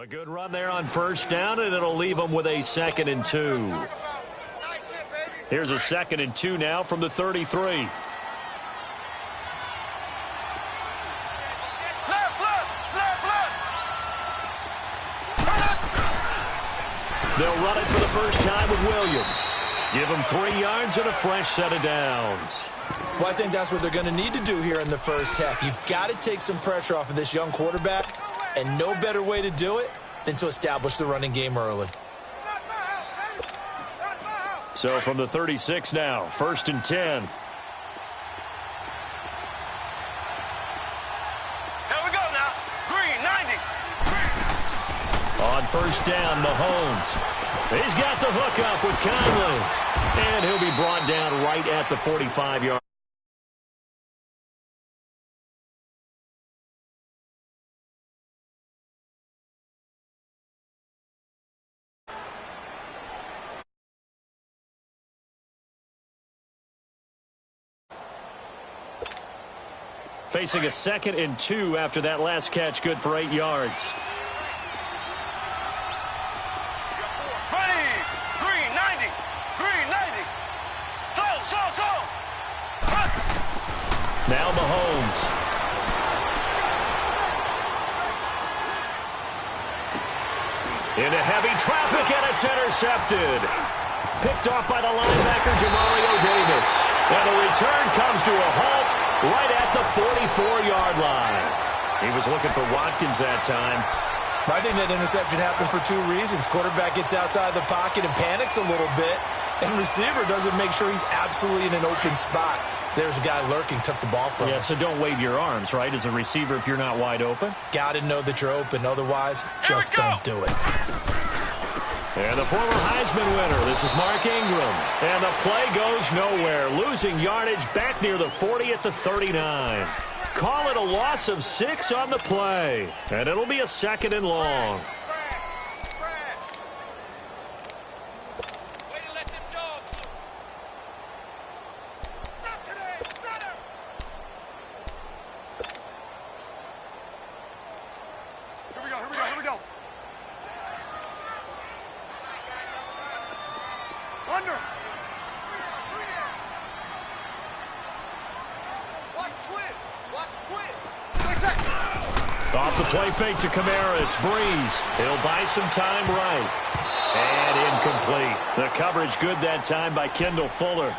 A good run there on first down, and it'll leave them with a 2nd and 2. Here's a 2nd and 2 now from the 33. They'll run it for the first time with Williams. Give him 3 yards and a fresh set of downs. Well, I think that's what they're going to need to do here in the first half. You've got to take some pressure off of this young quarterback, and no better way to do it than to establish the running game early. So from the 36 now, 1st and 10. Here we go now. Green, 90. On first down, Mahomes. He's got the hook up with Conley. And he'll be brought down right at the 45-yard. Facing a 2nd and 2 after that last catch, good for 8 yards. Ready. Green, 90. Green, 90. Slow. Now Mahomes. Into heavy traffic, and it's intercepted. Picked off by the linebacker, Jamario Davis. And the return comes to a halt right at the 44-yard line. He was looking for Watkins that time. I think that interception happened for 2 reasons. Quarterback gets outside the pocket and panics a little bit, and receiver doesn't make sure he's absolutely in an open spot. So there's a guy lurking, took the ball from him. Yeah, so don't wave your arms, right, as a receiver if you're not wide open? Got to know that you're open. Otherwise, just don't do it. And the former Heisman winner, this is Mark Ingram. And the play goes nowhere, losing yardage back near the 40 at the 39. Call it a loss of 6 on the play. And it'll be a 2nd and long. Here we go. Under. Watch twist. Off the play fake to Kamara, it's Breeze. He'll buy some time right. And incomplete. The coverage good that time by Kendall Fuller.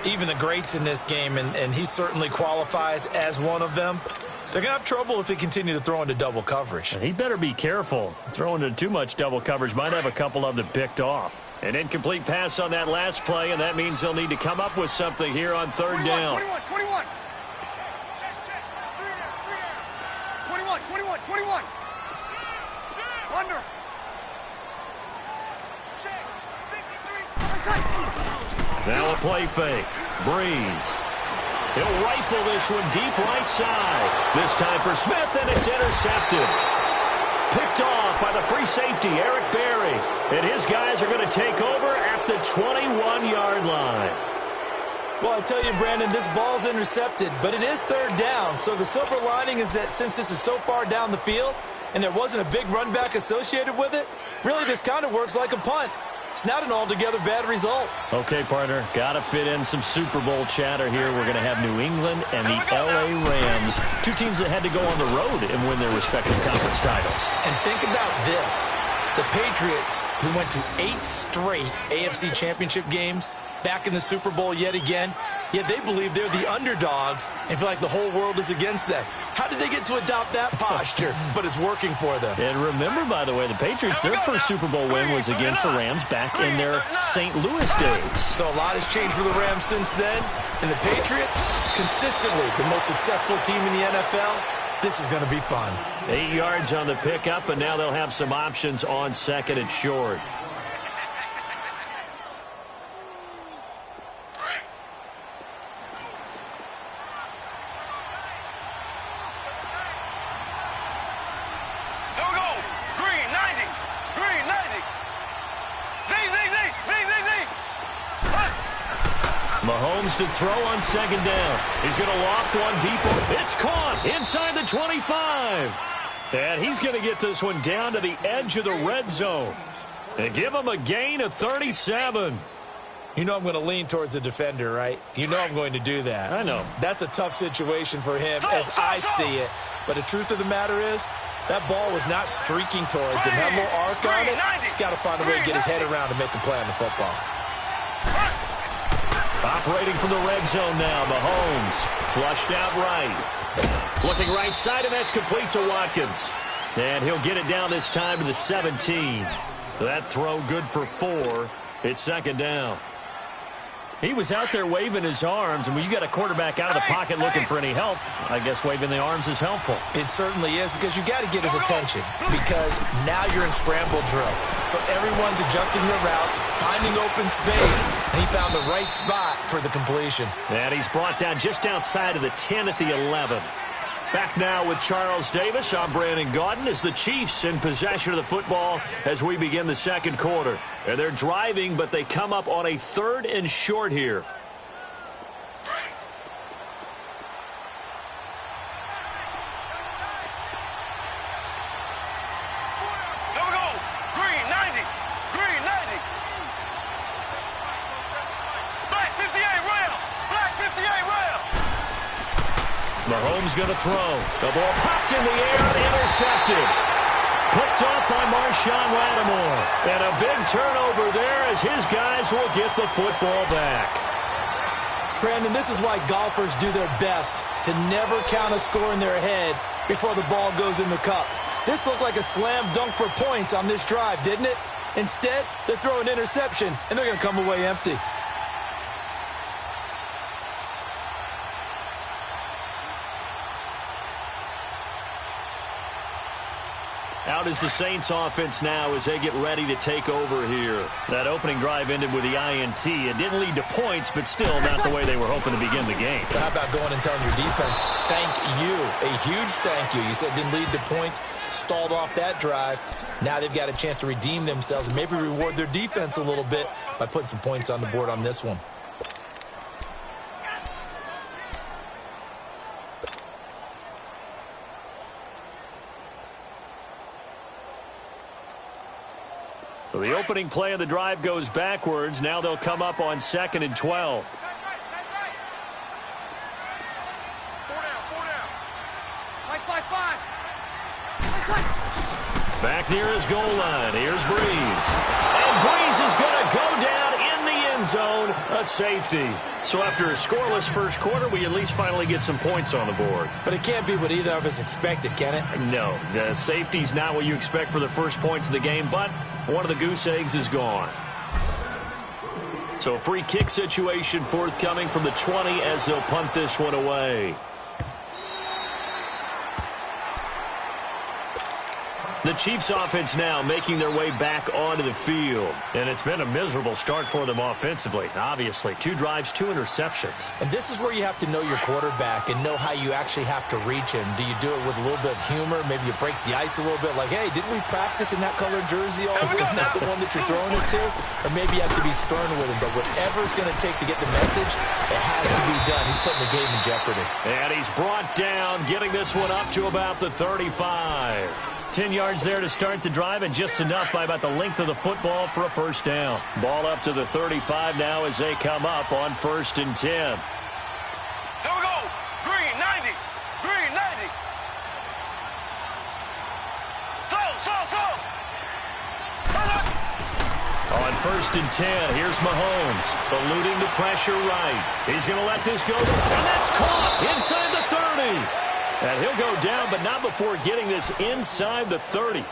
Even the greats in this game, and he certainly qualifies as one of them, they're going to have trouble if they continue to throw into double coverage. And he better be careful. Throwing into too much double coverage might have a couple of them picked off. An incomplete pass on that last play, and that means they'll need to come up with something here on 3rd down. 21. 21. Under. Check. 53. Now a play fake. Breeze. He'll rifle this one deep right side. This time for Smith, and it's intercepted. Picked off by the free safety, Eric Berry. And his guys are going to take over at the 21-yard line. Well, I tell you, Brandon, this ball's intercepted, but it is 3rd down. So the silver lining is that since this is so far down the field and there wasn't a big run back associated with it, really this kind of works like a punt. It's not an altogether bad result. Okay, partner, got to fit in some Super Bowl chatter here. We're going to have New England and the L.A. Rams, 2 teams that had to go on the road and win their respective conference titles. And think about this. The Patriots, who went to 8 straight AFC championship games, back in the Super Bowl yet again, yet they believe they're the underdogs and feel like the whole world is against them. How did they get to adopt that posture? But it's working for them. And remember, by the way, the Patriots, their first Super Bowl win was against the Rams back in their St. Louis days. So a lot has changed for the Rams since then. And the Patriots, consistently the most successful team in the NFL. This is going to be fun. 8 yards on the pickup, and now they'll have some options on 2nd and short. Mahomes to throw on 2nd down. He's going to loft one deep. It's caught inside the 25. And he's going to get this one down to the edge of the red zone and give him a gain of 37. You know I'm going to lean towards the defender, right? You know I'm going to do that. I know. That's a tough situation for him as I see it. But the truth of the matter is, that ball was not streaking towards him. That little arc on it, he's got to find a way to get his head around and make a play on the football. Operating from the red zone now, Mahomes. Flushed out right. Looking right side, and that's complete to Watkins. And he'll get it down this time to the 17. That throw good for 4. It's second down. He was out there waving his arms, and when you got a quarterback out of the pocket looking for any help, I guess waving the arms is helpful. It certainly is, because you got to get his attention, because now you're in scramble drill. So everyone's adjusting their routes, finding open space, and he found the right spot for the completion. And he's brought down just outside of the 10 at the 11. Back now with Charles Davis. I'm Brandon Gaudin as the Chiefs in possession of the football as we begin the second quarter. And they're driving, but they come up on a 3rd and short here. Here we go. Green 90. Green 90. Black 58 rail. Black 58 rail. Mahomes going to throw. The ball popped in the air and intercepted. Picked off by Marshawn Lattimore. And a big turnover there as his guys will get the football back. Brandon, this is why golfers do their best to never count a score in their head before the ball goes in the cup. This looked like a slam dunk for points on this drive, didn't it? Instead, they throw an interception, and they're going to come away empty. Out is the Saints offense now as they get ready to take over here. That opening drive ended with the INT. It didn't lead to points, but still not the way they were hoping to begin the game. But how about going and telling your defense, thank you, a huge thank you. You said it didn't lead to points, stalled off that drive. Now they've got a chance to redeem themselves and maybe reward their defense a little bit by putting some points on the board on this one. So the opening play of the drive goes backwards. Now they'll come up on 2nd and 12. 4 down. 4 down. 5. Back near his goal line. Here's Breeze. And Breeze is going to go down in the end zone. A safety. So after a scoreless first quarter, we at least finally get some points on the board. But it can't be what either of us expected, can it? No, the safety's not what you expect for the first points of the game, but one of the goose eggs is gone. So a free kick situation forthcoming from the 20 as they'll punt this one away. The Chiefs offense now making their way back onto the field. And it's been a miserable start for them offensively. Obviously, 2 drives, 2 interceptions. And this is where you have to know your quarterback and know how you actually have to reach him. Do you do it with a little bit of humor? Maybe you break the ice a little bit like, hey, didn't we practice in that color jersey all week? Not the one that you're throwing it to? Or maybe you have to be stern with him. But whatever it's going to take to get the message, it has to be done. He's putting the game in jeopardy. And he's brought down, getting this one up to about the 35. 10 yards there to start the drive, and just enough by about the length of the football for a first down. Ball up to the 35 now as they come up on 1st and 10. Here we go. Green 90. Green 90. Slow. On 1st and 10, here's Mahomes, eluding the pressure right. He's going to let this go, and that's caught inside the 30. And he'll go down, but not before getting this inside the 30.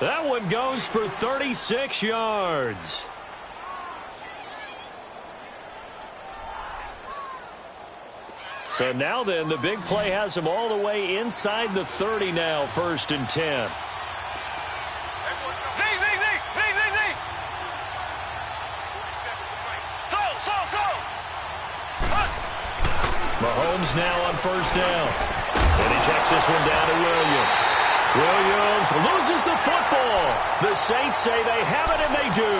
That one goes for 36 yards. So now then, the big play has him all the way inside the 30 now, 1st and 10. Mahomes now on 1st down. And he checks this one down to Williams. Williams loses the football. The Saints say they have it, and they do.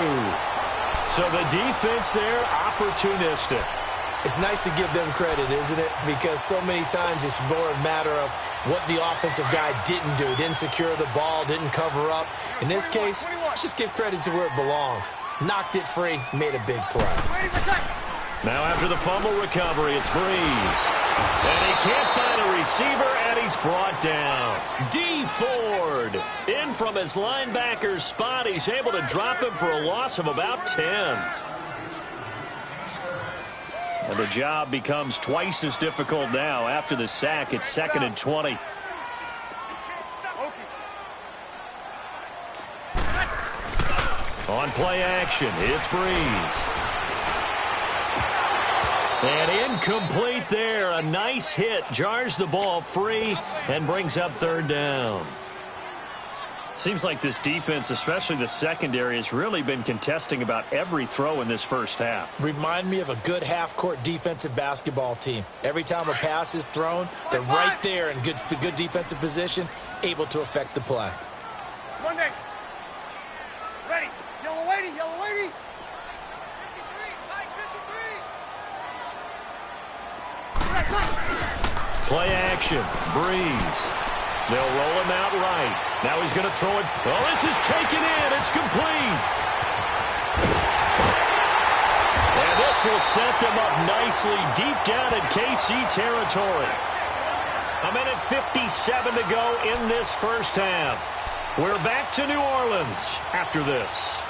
So the defense there, opportunistic. It's nice to give them credit, isn't it? Because so many times it's more a matter of what the offensive guy didn't do. Didn't secure the ball, didn't cover up. In this case, let's just give credit to where it belongs. Knocked it free, made a big play. Now after the fumble recovery, it's Breeze. And he can't find a receiver, and he's brought down. D. Ford in from his linebacker spot. He's able to drop him for a loss of about 10. And the job becomes twice as difficult now. After the sack, it's 2nd and 20. On play action, it's Breeze. And incomplete there. A nice hit. Jars the ball free and brings up 3rd down. Seems like this defense, especially the secondary, has really been contesting about every throw in this first half. Remind me of a good half-court defensive basketball team. Every time a pass is thrown, they're right there in good defensive position, able to affect the play. Monday. Ready. Yellow lady, yellow lady. 53, Play action. Breeze. They'll roll him out right. Now he's going to throw it. Oh, this is taken in. It's complete. And this will set them up nicely deep down in KC territory. 1:57 to go in this first half. We're back to New Orleans after this.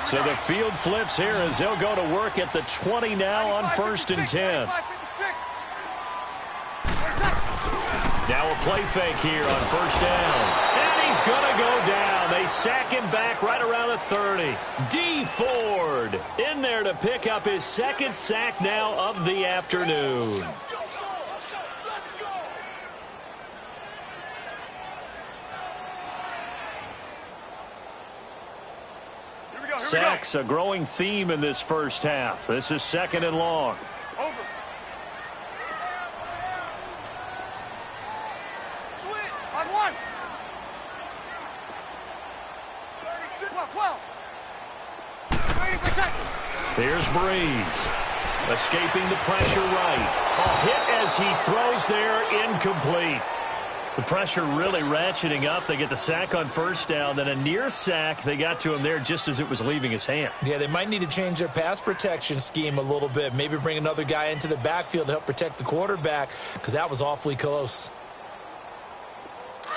So the field flips here as they'll go to work at the 20 now on 1st and 10. Now a play fake here on 1st down. And he's going to go down. They sack him back right around the 30. D. Ford in there to pick up his 2nd sack now of the afternoon. Sacks, a growing theme in this first half. This is 2nd and long. Over. Switch. On 1. 12. 80%. Here's Breeze. Escaping the pressure right. A hit as he throws there, incomplete. The pressure really ratcheting up. They get the sack on 1st down. Then a near sack. They got to him there just as it was leaving his hand. Yeah, they might need to change their pass protection scheme a little bit. Maybe bring another guy into the backfield to help protect the quarterback, because that was awfully close.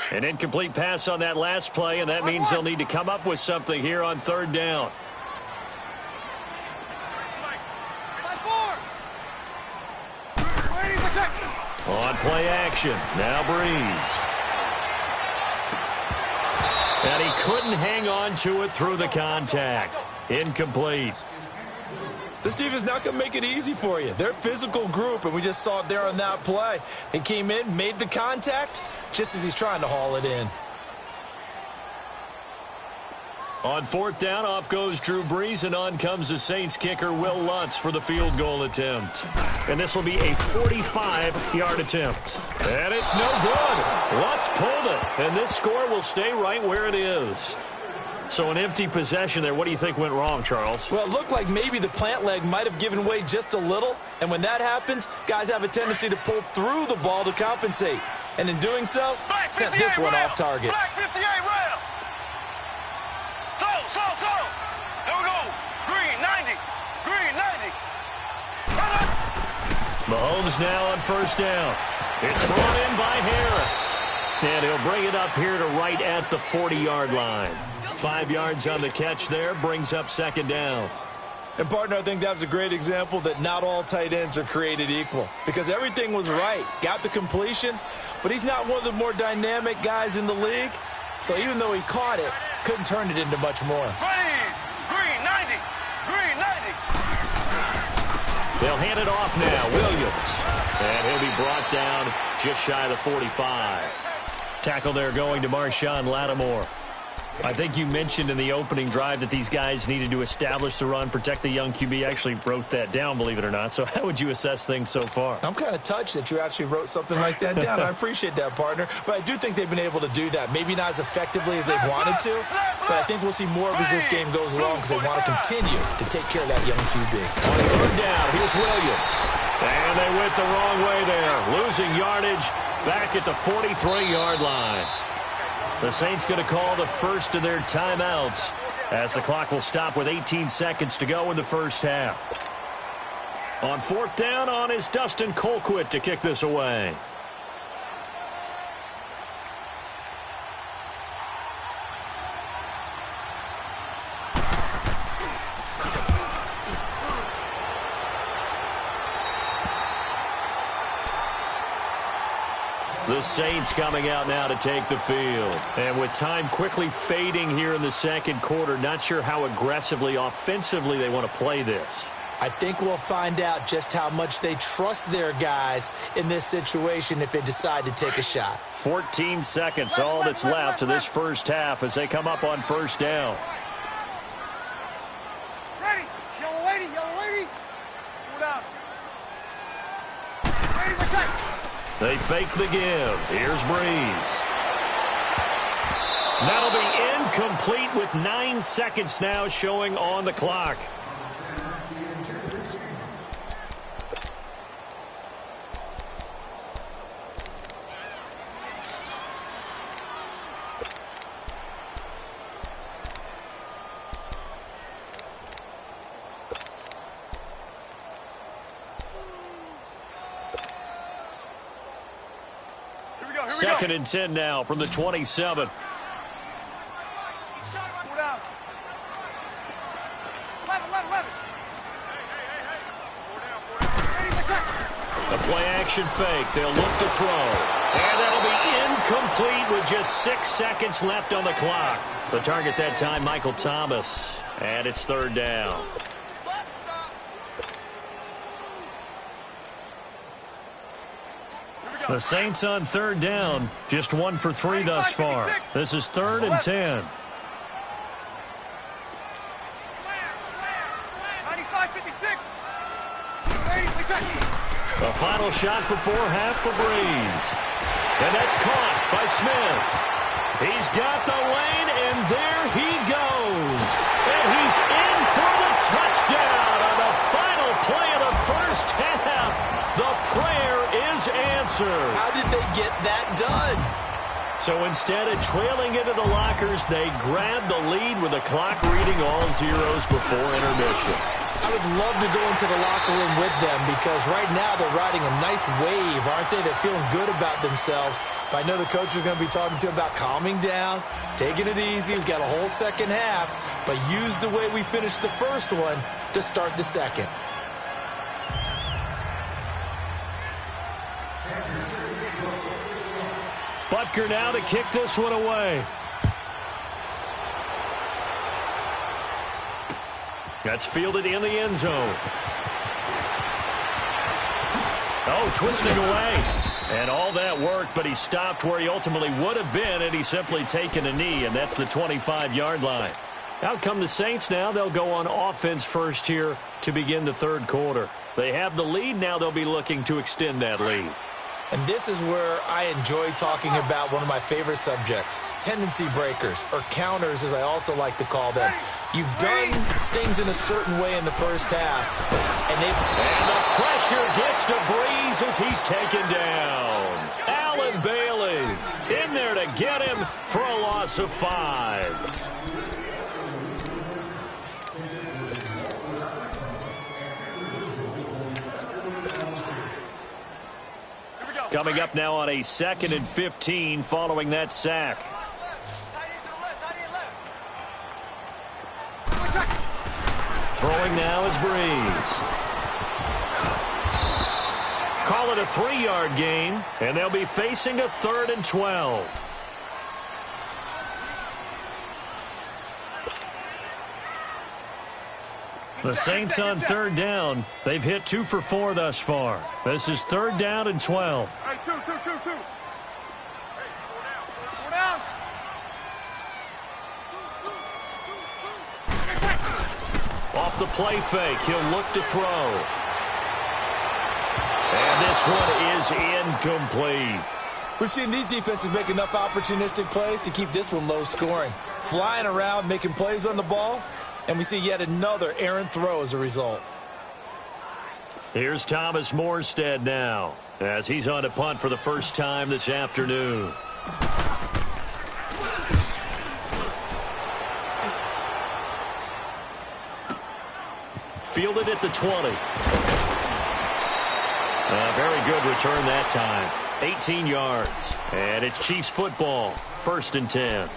An incomplete pass on that last play, and that means they'll need to come up with something here on 3rd down. On play action, now Breeze. And he couldn't hang on to it through the contact. Incomplete. This defense not going to make it easy for you. They're a physical group, and we just saw it there on that play. He came in, made the contact, just as he's trying to haul it in. On 4th down, off goes Drew Brees, and on comes the Saints kicker, Will Lutz, for the field goal attempt. And this will be a 45-yard attempt. And it's no good. Lutz pulled it, and this score will stay right where it is. So an empty possession there. What do you think went wrong, Charles? Well, it looked like maybe the plant leg might have given way just a little, and when that happens, guys have a tendency to pull through the ball to compensate. And in doing so, sent this one off target. Black 58 rail. Slow. There we go. Green 90. Green 90. Mahomes now on 1st down. It's brought in by Harris. And he'll bring it up here to right at the 40-yard line. 5 yards on the catch there, brings up 2nd down. And, partner, I think that was a great example that not all tight ends are created equal, because everything was right. Got the completion, but he's not one of the more dynamic guys in the league. So even though he caught it, couldn't turn it into much more. Green 90. Green 90. They'll hand it off now. Williams. And he'll be brought down just shy of the 45. Tackle there going to Marshawn Lattimore. I think you mentioned in the opening drive that these guys needed to establish the run, protect the young QB. I actually wrote that down, believe it or not. So how would you assess things so far? I'm kind of touched that you actually wrote something like that down. I appreciate that, partner. But I do think they've been able to do that. Maybe not as effectively as they've wanted to, but I think we'll see more of as this game goes along because they want to continue to take care of that young QB. On third down, here's Williams. And they went the wrong way there, losing yardage back at the 43-yard line. The Saints going to call the first of their timeouts as the clock will stop with 18 seconds to go in the first half. On fourth down is Dustin Colquitt to kick this away. The Saints coming out now to take the field. And with time quickly fading here in the second quarter, not sure how aggressively, offensively they want to play this. I think we'll find out just how much they trust their guys in this situation if they decide to take a shot. 14 seconds, all that's left to this first half as they come up on first down. Ready. Yellow lady. Pull down. Ready, my check. They fake the give. Here's Breeze. That'll be incomplete with 9 seconds now showing on the clock. Second and 10 now from the 27. The play action fake. They'll look to throw. And that'll be incomplete with just 6 seconds left on the clock. The target that time, Michael Thomas. And it's third down. The Saints on third down, just 1 for 3 thus far. This is third and 10. 95-56. The final shot before half for Breeze. And that's caught by Smith. He's got the lane, and there he goes. And he's in for the touchdown on the final play of the first half. The prayer is answered. How did they get that done? So instead of trailing into the lockers, they grabbed the lead with the clock reading all zeros before intermission. I would love to go into the locker room with them because right now they're riding a nice wave, aren't they? They're feeling good about themselves. But I know the coach is going to be talking to them about calming down, taking it easy. We've got a whole second half, but use the way we finished the first one to start the second. Butker now to kick this one away. That's fielded in the end zone. Oh, twisting away. And all that worked, but he stopped where he ultimately would have been, and he's simply taken a knee, and that's the 25-yard line. Out come the Saints now. They'll go on offense first here to begin the third quarter. They have the lead. Now they'll be looking to extend that lead. And this is where I enjoy talking about one of my favorite subjects, tendency breakers, or counters as I also like to call them. You've done things in a certain way in the first half, and the pressure gets to Breeze as he's taken down. Allen Bailey in there to get him for a loss of 5. Coming up now on a 2nd and 15 following that sack. Throwing now is Breeze. Call it a 3-yard gain, and they'll be facing a 3rd and 12. The Saints on third down. They've hit 2 for 4 thus far. This is 3rd down and 12. Hey, two. Hey, 4 down. the play fake. He'll look to throw. And this one is incomplete. We've seen these defenses make enough opportunistic plays to keep this one low scoring. Flying around, making plays on the ball, and we see yet another errant throw as a result. Here's Thomas Morstead now, as he's on to punt for the first time this afternoon. Fielded at the 20. A very good return that time. 18 yards. And it's Chiefs football. 1st and 10.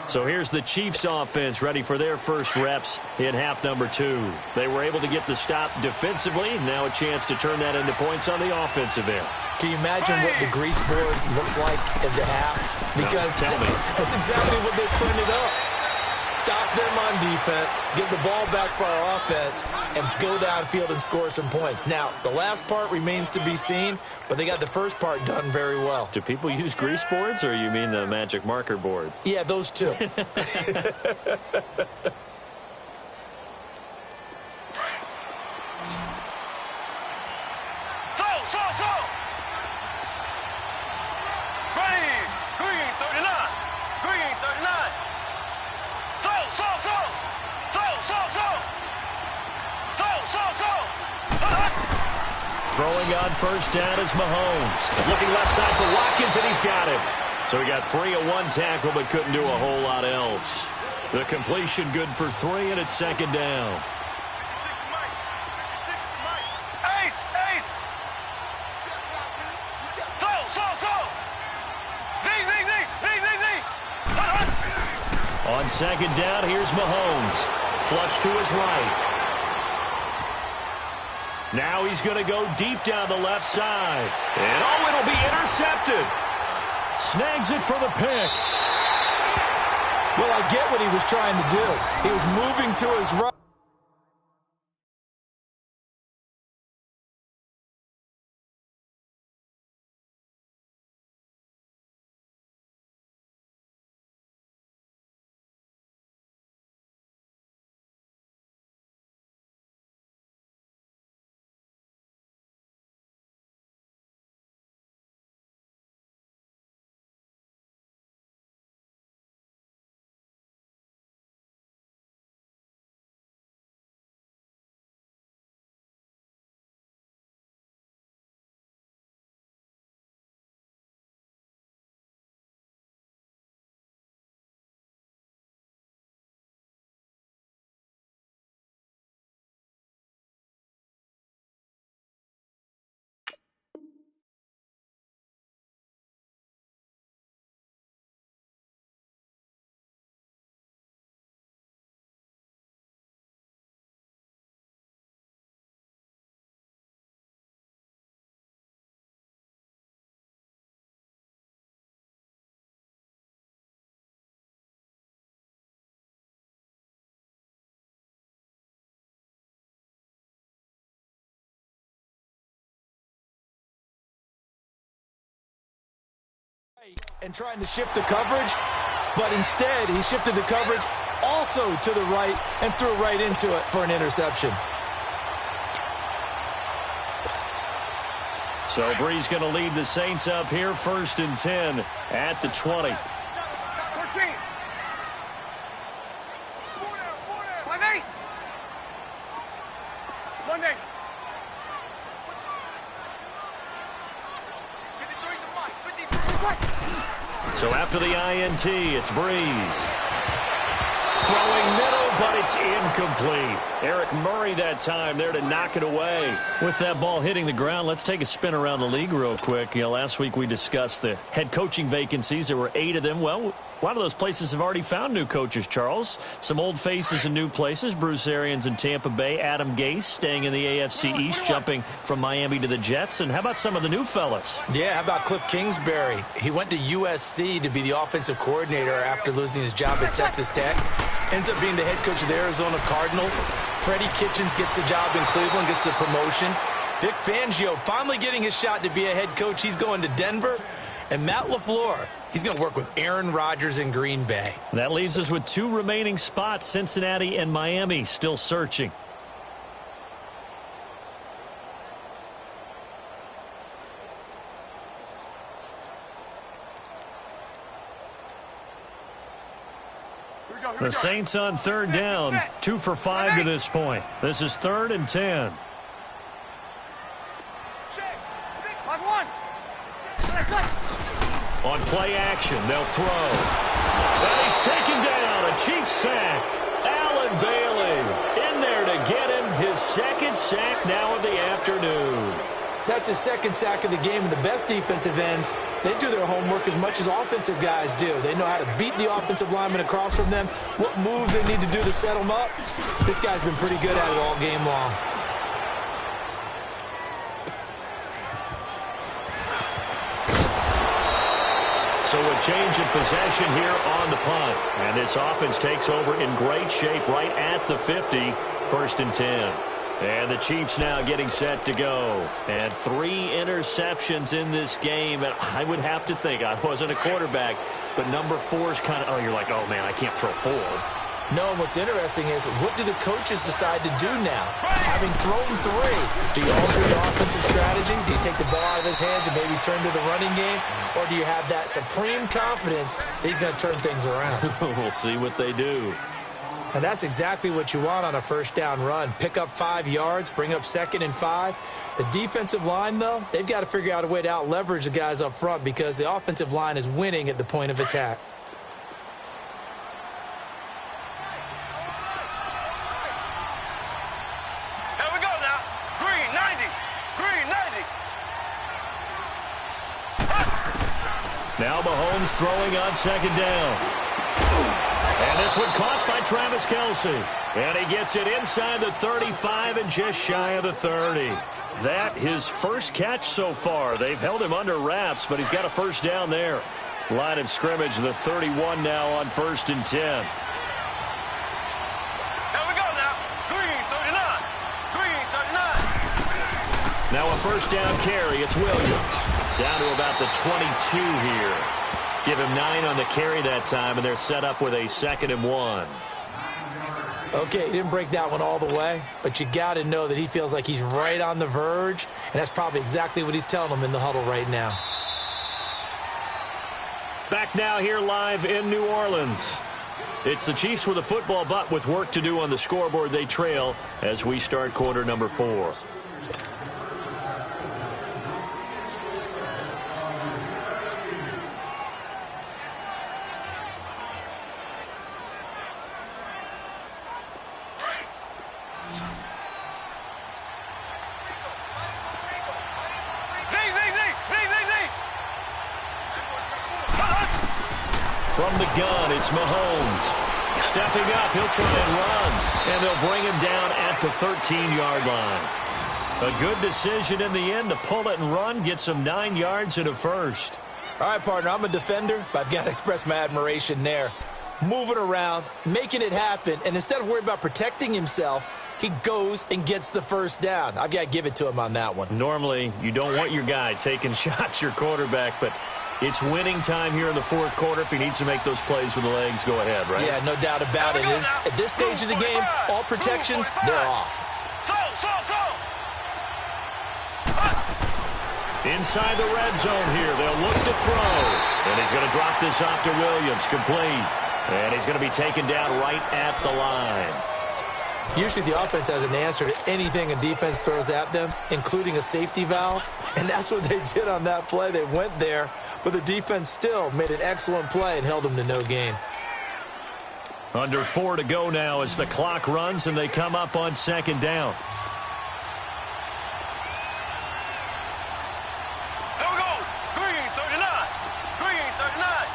So here's the Chiefs offense ready for their first reps in half number 2. They were able to get the stop defensively. Now a chance to turn that into points on the offensive end. Can you imagine what the grease board looks like at the half? Because tell me. That's exactly what they printed up. Stop them on defense, get the ball back for our offense, and go downfield and score some points. Now, the last part remains to be seen, but they got the first part done very well. Do people use grease boards, or you mean the magic marker boards? Yeah, those two. Throwing on first down is Mahomes. Looking left side for Watkins, and he's got him. So he got free of one tackle, but couldn't do a whole lot else. The completion good for 3, and it's 2nd down. On 2nd down, here's Mahomes. Flush to his right. Now he's going to go deep down the left side. And, oh, it'll be intercepted. Snags it for the pick. Well, I get what he was trying to do. He was moving to his right. And trying to shift the coverage, but instead he shifted the coverage also to the right and threw right into it for an interception. So Bree's going to lead the Saints up here, 1st and 10 at the 20. 13. 5-8. Monday. 53 to 5. 53. So after the INT, it's Breeze. Throwing middle, but it's incomplete. Eric Murray that time there to knock it away. With that ball hitting the ground, let's take a spin around the league real quick. You know, last week we discussed the head coaching vacancies. There were 8 of them. Well, a lot of those places have already found new coaches, Charles. Some old faces in new places. Bruce Arians in Tampa Bay. Adam Gase staying in the AFC East, jumping from Miami to the Jets. And how about some of the new fellas? Yeah, how about Cliff Kingsbury? He went to USC to be the offensive coordinator after losing his job at Texas Tech. Ends up being the head coach of the Arizona Cardinals. Freddie Kitchens gets the job in Cleveland, gets the promotion. Vic Fangio finally getting his shot to be a head coach. He's going to Denver. And Matt LaFleur, he's going to work with Aaron Rodgers in Green Bay. That leaves us with 2 remaining spots, Cincinnati and Miami, still searching. The Saints on third down, 2 for 5 to this point. This is 3rd and 10. On play action, they'll throw. And he's taken down, a Chiefs sack. Allen Bailey in there to get him his 2nd sack now of the afternoon. That's his 2nd sack of the game, and the best defensive ends, they do their homework as much as offensive guys do. They know how to beat the offensive lineman across from them, what moves they need to do to set them up. This guy's been pretty good at it all game long. So a change of possession here on the punt. And this offense takes over in great shape right at the 50, 1st and 10. And the Chiefs now getting set to go. And 3 interceptions in this game. And I would have to think, I wasn't a quarterback, but number 4 is kind of, oh, you're like, oh, man, I can't throw 4. No, and what's interesting is, what do the coaches decide to do now? Having thrown 3, do you alter the offensive strategy? Do you take the ball out of his hands and maybe turn to the running game? Or do you have that supreme confidence that he's going to turn things around? We'll see what they do. And that's exactly what you want on a 1st down run. Pick up 5 yards, bring up 2nd and 5. The defensive line, though, they've got to figure out a way to out-leverage the guys up front because the offensive line is winning at the point of attack. Here we go now. Green 90. Green 90. Now Mahomes throwing on 2nd down. And this one caught by Travis Kelce. And he gets it inside the 35 and just shy of the 30. That his first catch so far. They've held him under wraps, but he's got a 1st down there. Line of scrimmage, the 31 now on 1st and 10. Here we go now. Green 39. Green 39. Now a 1st down carry. It's Williams. Down to about the 22 here. Give him 9 on the carry that time, and they're set up with a 2nd and 1. Okay, he didn't break that one all the way, but you got to know that he feels like he's right on the verge, and that's probably exactly what he's telling them in the huddle right now. Back now here live in New Orleans. It's the Chiefs with a football, but with work to do on the scoreboard. They trail as we start quarter number 4. From the gun, it's Mahomes. Stepping up, he'll try and run. And they'll bring him down at the 13-yard line. A good decision in the end to pull it and run, get some 9 yards and a 1st. All right, partner, I'm a defender, but I've got to express my admiration there. Moving around, making it happen, and instead of worrying about protecting himself, he goes and gets the 1st down. I've got to give it to him on that one. Normally, you don't want your guy taking shots, your quarterback, but it's winning time here in the 4th quarter. If he needs to make those plays with the legs, go ahead, right? Yeah, no doubt about it. At this stage of the game, all protections, they're off. Inside the red zone here, they'll look to throw. And he's going to drop this off to Williams, complete. And he's going to be taken down right at the line. Usually the offense has an answer to anything a defense throws at them, including a safety valve. And that's what they did on that play. They went there, but the defense still made an excellent play and held them to no gain. Under 4 to go now as the clock runs and they come up on 2nd down. Here we go. Green 39. Green 39.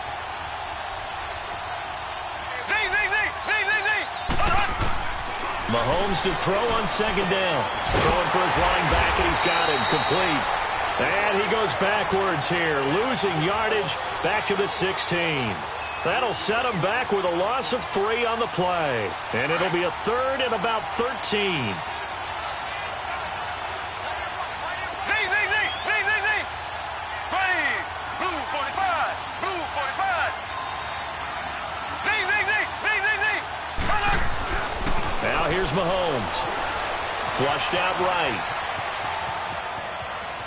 Mahomes to throw on 2nd down. Throwing for his line back, and he's got him complete. And he goes backwards here, losing yardage back to the 16. That'll set him back with a loss of 3 on the play. And it'll be a 3rd and about 13. Blue 45. Blue 45. Now here's Mahomes. Flushed out right.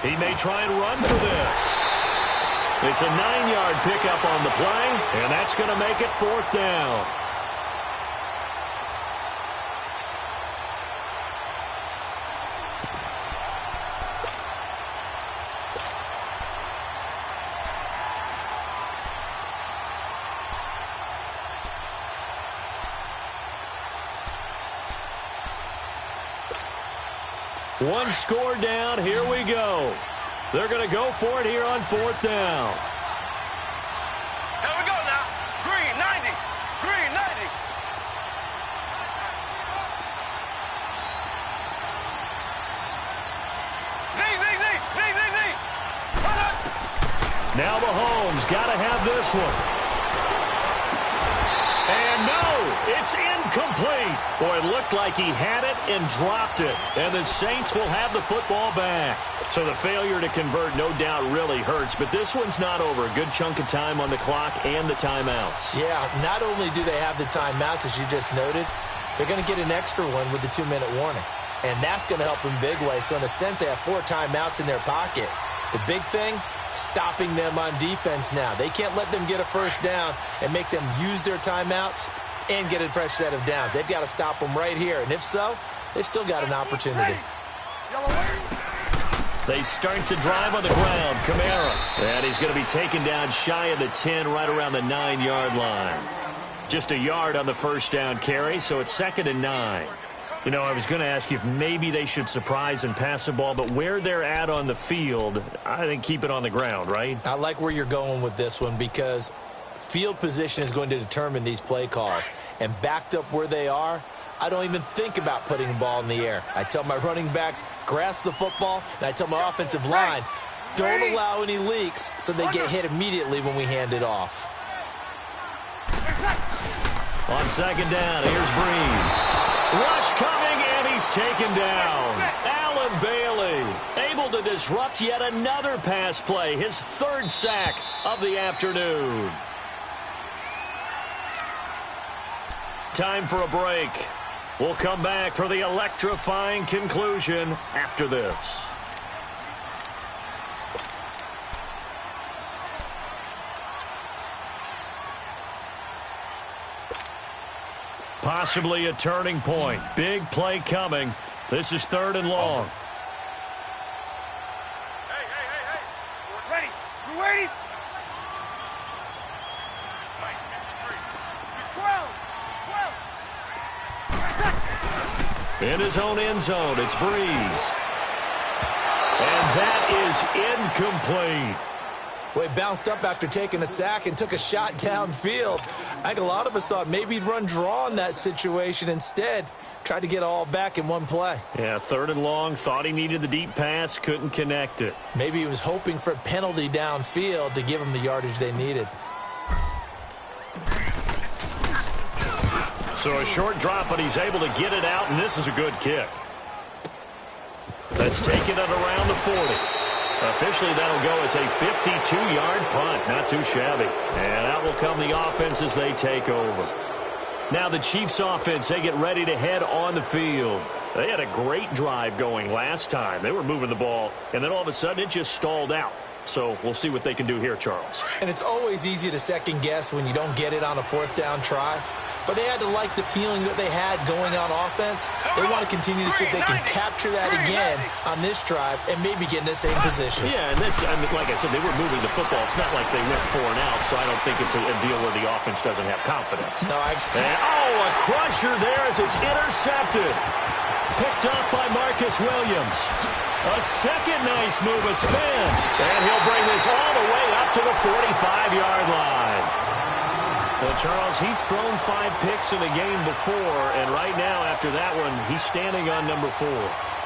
He may try and run for this. It's a 9-yard pickup on the play, and that's going to make it 4th down. One score down. Here we go. They're going to go for it here on 4th down. Here we go now. Green 90. Green 90. Z. Now Mahomes got to have this one. And no, it's incomplete. Boy, it looked like he had it and dropped it. And the Saints will have the football back. So the failure to convert no doubt really hurts. But this one's not over. A good chunk of time on the clock and the timeouts. Yeah, not only do they have the timeouts, as you just noted, they're going to get an extra one with the 2-minute warning. And that's going to help in big way. So in a sense, they have 4 timeouts in their pocket. The big thing, stopping them on defense now. They can't let them get a first down and make them use their timeouts and get a fresh set of downs. They've got to stop them right here. And if so, they've still got an opportunity. They start the drive on the ground. Kamara. And he's going to be taken down shy of the 10, right around the 9-yard line. Just a yard on the first down carry, so it's 2nd and 9. You know, I was going to ask you if maybe they should surprise and pass the ball, but where they're at on the field, I think keep it on the ground, right? I like where you're going with this one because field position is going to determine these play calls. And backed up where they are, I don't even think about putting the ball in the air. I tell my running backs, grasp the football, and I tell my offensive line, don't allow any leaks so they get hit immediately when we hand it off. On 2nd down, here's Breeze. Rush coming, and he's taken down. Allen Bailey able to disrupt yet another pass play, his 3rd sack of the afternoon. Time for a break. We'll come back for the electrifying conclusion after this. Possibly a turning point. Big play coming. This is 3rd and long. Hey. We're ready. We're ready. 12. In his own end zone, it's Breeze. And that is incomplete. Well, he bounced up after taking a sack and took a shot downfield. I think a lot of us thought maybe he'd run draw in that situation. Instead, tried to get all back in one play. Yeah, 3rd and long, thought he needed the deep pass, couldn't connect it. Maybe he was hoping for a penalty downfield to give him the yardage they needed. So a short drop, but he's able to get it out, and this is a good kick. Let's take it at around the 40. Officially, that'll go as a 52-yard punt. Not too shabby. And out will come the offense as they take over. Now the Chiefs offense, they get ready to head on the field. They had a great drive going last time. They were moving the ball, and then all of a sudden it just stalled out. So we'll see what they can do here, Charles. And it's always easy to second guess when you don't get it on a 4th down try. But they had to like the feeling that they had going on offense. They want to continue to see if they can capture that again on this drive and maybe get in the same position. Yeah, and that's, I mean, like I said, they were moving the football. It's not like they went 4 and out, so I don't think it's a deal where the offense doesn't have confidence. No, a crusher there as it's intercepted. Picked up by Marcus Williams. A second nice move, a spin. And he'll bring this all the way up to the 45-yard line. Well, Charles, he's thrown 5 picks in a game before, and right now, after that one, he's standing on number 4.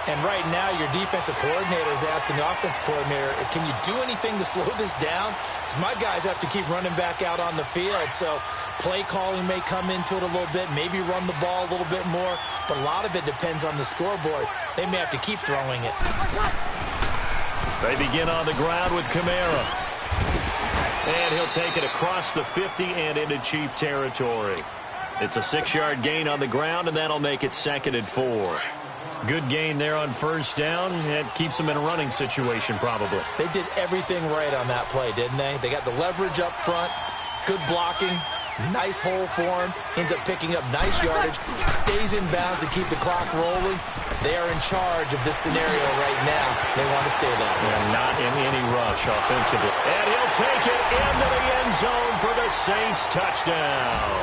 And right now, your defensive coordinator is asking the offensive coordinator, can you do anything to slow this down? Because my guys have to keep running back out on the field. So play calling may come into it a little bit, maybe run the ball a little bit more, but a lot of it depends on the scoreboard. They may have to keep throwing it. They begin on the ground with Kamara. And he'll take it across the 50 and into Chief territory. It's a 6-yard gain on the ground, and that'll make it 2nd and 4. Good gain there on first down. It keeps them in a running situation, probably. They did everything right on that play, didn't they? They got the leverage up front, good blocking, nice hole for him, ends up picking up nice yardage, stays in bounds to keep the clock rolling. They are in charge of this scenario right now. They want to stay that way. And not in any rush offensively. And he'll take it into the end zone for the Saints touchdown.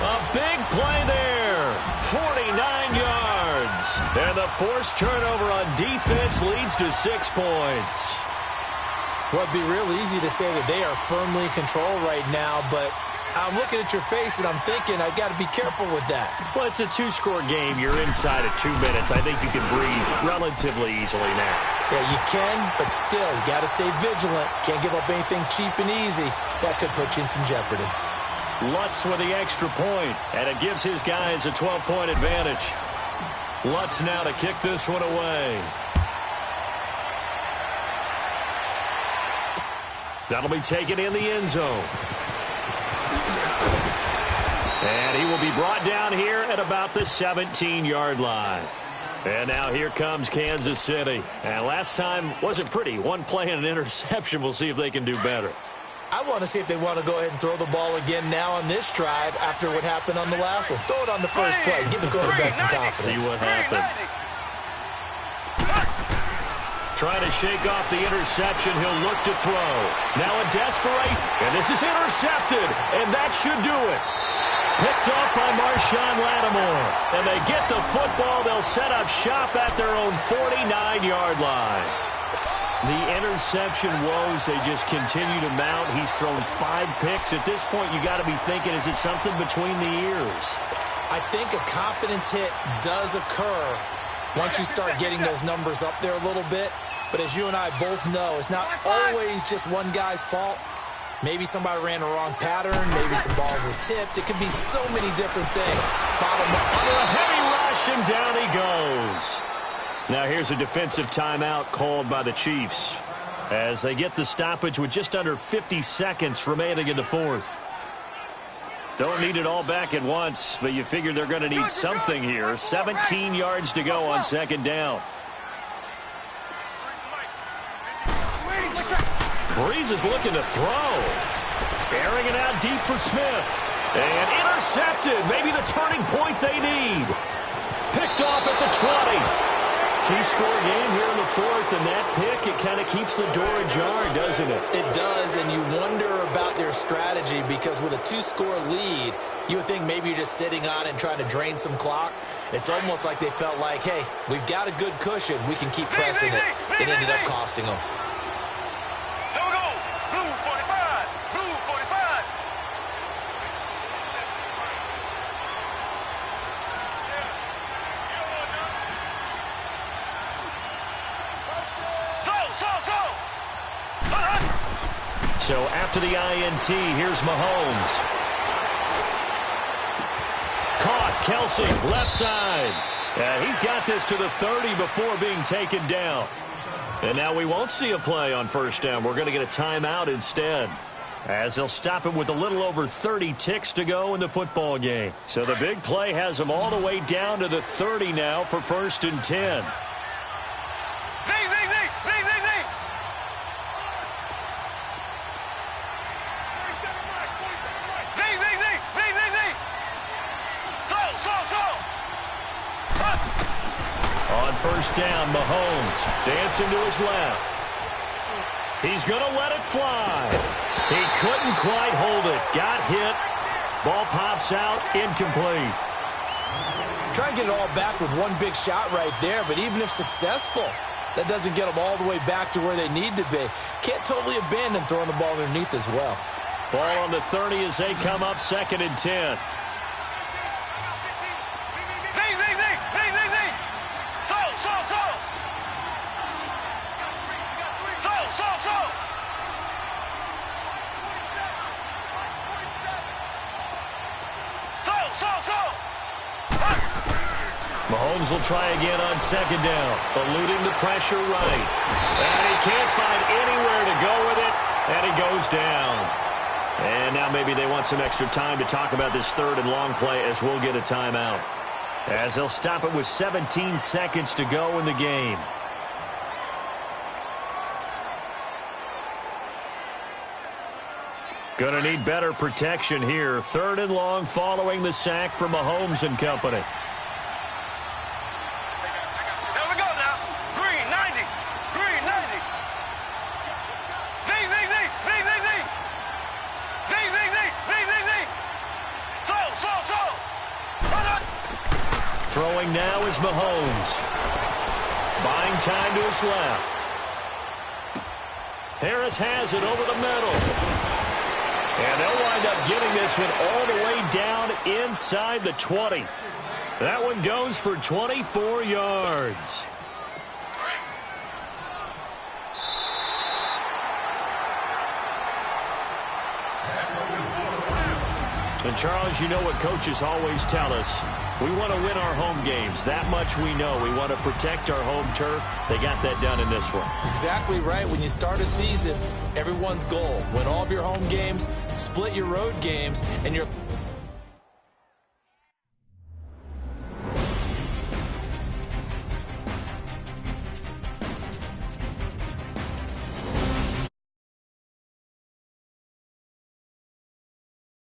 A big play there. 49 yards. And the forced turnover on defense leads to 6 points. Well, it'd be real easy to say that they are firmly in control right now, but I'm looking at your face and I'm thinking I got to be careful with that. Well, it's a 2-score game. You're inside of 2 minutes. I think you can breathe relatively easily now. Yeah, you can, but still, you got to stay vigilant. Can't give up anything cheap and easy. That could put you in some jeopardy. Lutz with the extra point, and it gives his guys a 12-point advantage. Lutz now to kick this one away. That'll be taken in the end zone. And he will be brought down here at about the 17-yard line. And now here comes Kansas City. And last time wasn't pretty. One play and an interception. We'll see if they can do better. I want to see if they want to go ahead and throw the ball again now on this drive after what happened on the last one. Throw it on the first play. Give the quarterback some confidence. See what happens. Trying to shake off the interception. He'll look to throw. Now a desperate. And this is intercepted. And that should do it. Picked off by Marshawn Lattimore. And they get the football. They'll set up shop at their own 49-yard line. The interception woes, they just continue to mount. He's thrown 5 picks. At this point, you got to be thinking, is it something between the ears? I think a confidence hit does occur once you start getting those numbers up there a little bit. But as you and I both know, it's not always just one guy's fault. Maybe somebody ran the wrong pattern. Maybe some balls were tipped. It could be so many different things. Bottom up. Under a heavy rush, and down he goes. Now here's a defensive timeout called by the Chiefs as they get the stoppage with just under 50 seconds remaining in the fourth. Don't need it all back at once, but you figure they're going to need something here. 17 yards to go on second down. Breeze is looking to throw. Airing it out deep for Smith. And intercepted. Maybe the turning point they need. Picked off at the 20. 2-score game here in the fourth, and that pick, it kind of keeps the door ajar, doesn't it? It does, and you wonder about their strategy because with a 2-score lead, you would think maybe you're just sitting on it and trying to drain some clock. It's almost like they felt like, hey, we've got a good cushion. We can keep pressing it. It ended up costing them. Here we go. Blue 45. Blue 45. So after the INT, here's Mahomes. Caught, Kelsey, left side. And he's got this to the 30 before being taken down. And now we won't see a play on first down. We're going to get a timeout instead, as they'll stop it with a little over 30 ticks to go in the football game. So the big play has them all the way down to the 30 now for 1st and 10. On first down, Mahomes dancing to his left. He's going to let it fly. He couldn't quite hold it. Got hit. Ball pops out, incomplete. Try and get it all back with one big shot right there, but even if successful, that doesn't get them all the way back to where they need to be. Can't totally abandon throwing the ball underneath as well. Ball on the 30 as they come up 2nd and 10. Mahomes will try again on 2nd down, eluding the pressure right. And he can't find anywhere to go with it, and he goes down. And now maybe they want some extra time to talk about this 3rd and long play as we'll get a timeout, as they'll stop it with 17 seconds to go in the game. Going to need better protection here. 3rd and long following the sack from Mahomes and company. Throwing now is Mahomes. Buying time to his left. Harris has it over the middle. And they'll wind up getting this one all the way down inside the 20. That one goes for 24 yards. And, Charles, you know what coaches always tell us. We want to win our home games. That much we know. We want to protect our home turf. They got that done in this one. Exactly right. When you start a season, everyone's goal, win all of your home games, split your road games, and you're